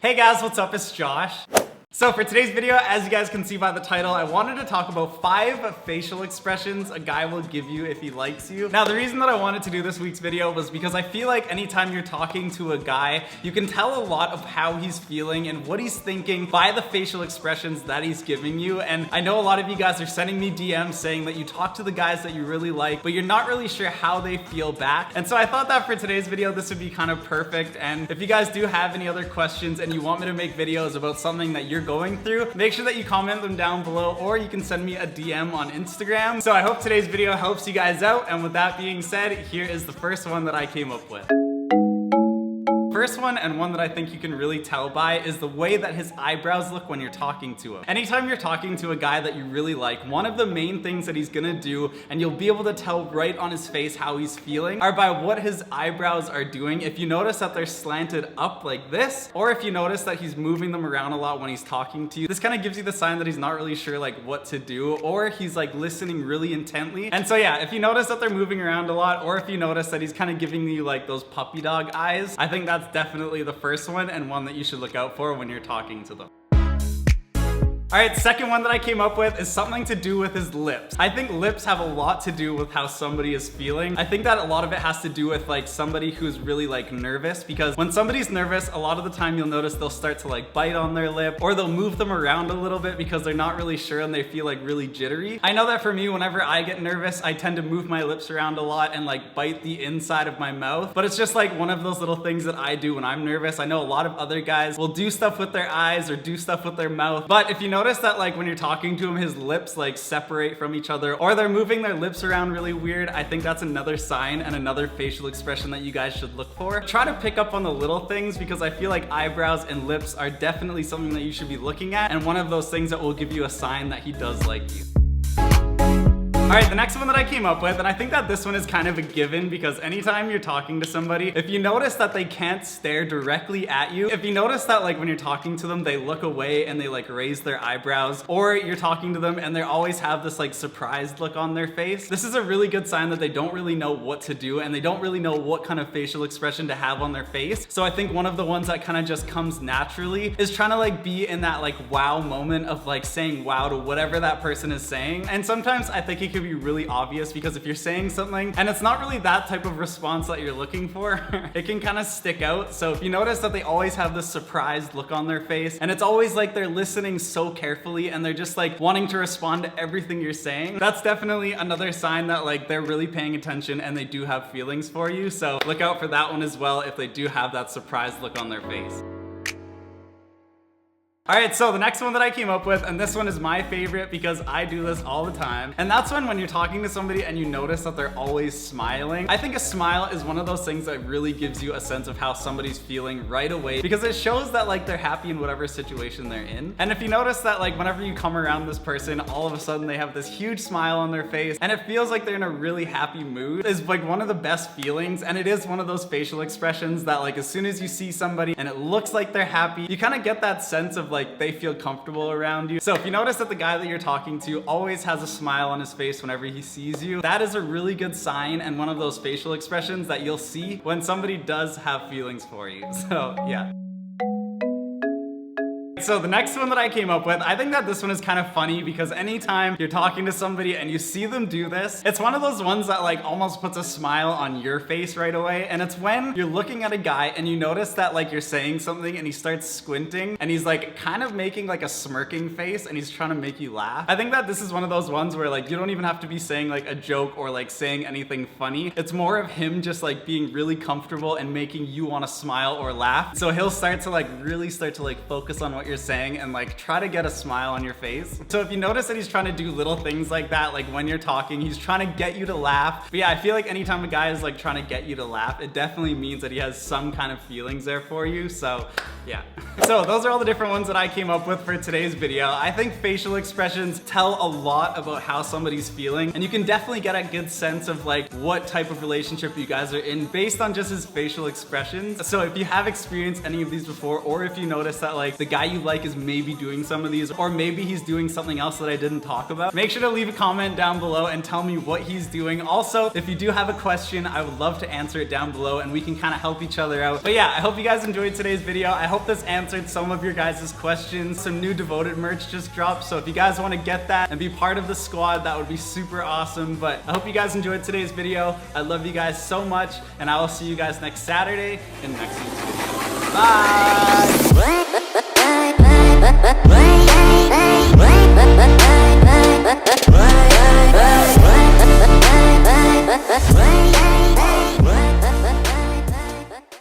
Hey guys, what's up? It's Josh. So for today's video, as you guys can see by the title, I wanted to talk about 5 facial expressions a guy will give you if he likes you. Now, the reason that I wanted to do this week's video was because I feel like anytime you're talking to a guy, you can tell a lot of how he's feeling and what he's thinking by the facial expressions that he's giving you. And I know a lot of you guys are sending me DMs saying that you talk to the guys that you really like, but you're not really sure how they feel back. And so I thought that for today's video, this would be kind of perfect. And if you guys do have any other questions and you want me to make videos about something that you're going through, make sure that you comment them down below, or you can send me a DM on Instagram. So I hope today's video helps you guys out, and with that being said, here is the first one that I came up with. First one, and one that I think you can really tell by, is the way that his eyebrows look when you're talking to him. Anytime you're talking to a guy that you really like, one of the main things that he's gonna do, and you'll be able to tell right on his face how he's feeling, are by what his eyebrows are doing. If you notice that they're slanted up like this, or if you notice that he's moving them around a lot when he's talking to you, this kind of gives you the sign that he's not really sure like what to do, or he's like listening really intently. And so yeah, if you notice that they're moving around a lot, or if you notice that he's kind of giving you like those puppy dog eyes, I think that's definitely the first one, and one that you should look out for when you're talking to them. Alright, second one that I came up with is something to do with his lips. I think lips have a lot to do with how somebody is feeling. I think that a lot of it has to do with like somebody who's really like nervous, because when somebody's nervous, a lot of the time you'll notice they'll start to like bite on their lip, or they'll move them around a little bit because they're not really sure and they feel like really jittery. I know that for me, whenever I get nervous, I tend to move my lips around a lot and like bite the inside of my mouth, but it's just like one of those little things that I do when I'm nervous. I know a lot of other guys will do stuff with their eyes or do stuff with their mouth, but if you notice that like when you're talking to him, his lips like separate from each other, or they're moving their lips around really weird, I think that's another sign and another facial expression that you guys should look for. Try to pick up on the little things, because I feel like eyebrows and lips are definitely something that you should be looking at, and one of those things that will give you a sign that he does like you. Alright, the next one that I came up with, and I think that this one is kind of a given, because anytime you're talking to somebody, if you notice that they can't stare directly at you, if you notice that like when you're talking to them, they look away and they like raise their eyebrows, or you're talking to them and they always have this like surprised look on their face, this is a really good sign that they don't really know what to do, and they don't really know what kind of facial expression to have on their face. So I think one of the ones that kind of just comes naturally is trying to like be in that like wow moment of like saying wow to whatever that person is saying. And sometimes I think it can be really obvious, because if you're saying something and it's not really that type of response that you're looking for, it can kind of stick out. So if you notice that they always have this surprised look on their face, and it's always like they're listening so carefully and they're just like wanting to respond to everything you're saying, that's definitely another sign that like they're really paying attention and they do have feelings for you. So look out for that one as well if they do have that surprised look on their face. Alright, so the next one that I came up with, and this one is my favorite because I do this all the time, and that's when you're talking to somebody and you notice that they're always smiling. I think a smile is one of those things that really gives you a sense of how somebody's feeling right away, because it shows that like they're happy in whatever situation they're in. And if you notice that like whenever you come around this person, all of a sudden they have this huge smile on their face and it feels like they're in a really happy mood, is like one of the best feelings. And it is one of those facial expressions that like as soon as you see somebody and it looks like they're happy, you kind of get that sense of like they feel comfortable around you. So if you notice that the guy that you're talking to always has a smile on his face whenever he sees you, that is a really good sign, and one of those facial expressions that you'll see when somebody does have feelings for you. So yeah. So the next one that I came up with, I think that this one is kind of funny, because anytime you're talking to somebody and you see them do this, it's one of those ones that like almost puts a smile on your face right away. And it's when you're looking at a guy and you notice that like you're saying something and he starts squinting and he's like kind of making like a smirking face and he's trying to make you laugh. I think that this is one of those ones where like you don't even have to be saying like a joke or like saying anything funny. It's more of him just like being really comfortable and making you want to smile or laugh. So he'll start to like really focus on what you're saying and like try to get a smile on your face. So if you notice that he's trying to do little things like that, like when you're talking, he's trying to get you to laugh. But yeah, I feel like anytime a guy is like trying to get you to laugh, it definitely means that he has some kind of feelings there for you. So yeah. So those are all the different ones that I came up with for today's video. I think facial expressions tell a lot about how somebody's feeling, and you can definitely get a good sense of like what type of relationship you guys are in based on just his facial expressions. So if you have experienced any of these before, or if you notice that like the guy you like is maybe doing some of these, or maybe he's doing something else that I didn't talk about, make sure to leave a comment down below and tell me what he's doing. Also, if you do have a question, I would love to answer it down below and we can kind of help each other out. But yeah, I hope you guys enjoyed today's video. I hope this answered some of your guys' questions. Some new Devoted merch just dropped, so if you guys want to get that and be part of the squad, that would be super awesome. But I hope you guys enjoyed today's video. I love you guys so much, and I will see you guys next Saturday in the next week's video. Bye!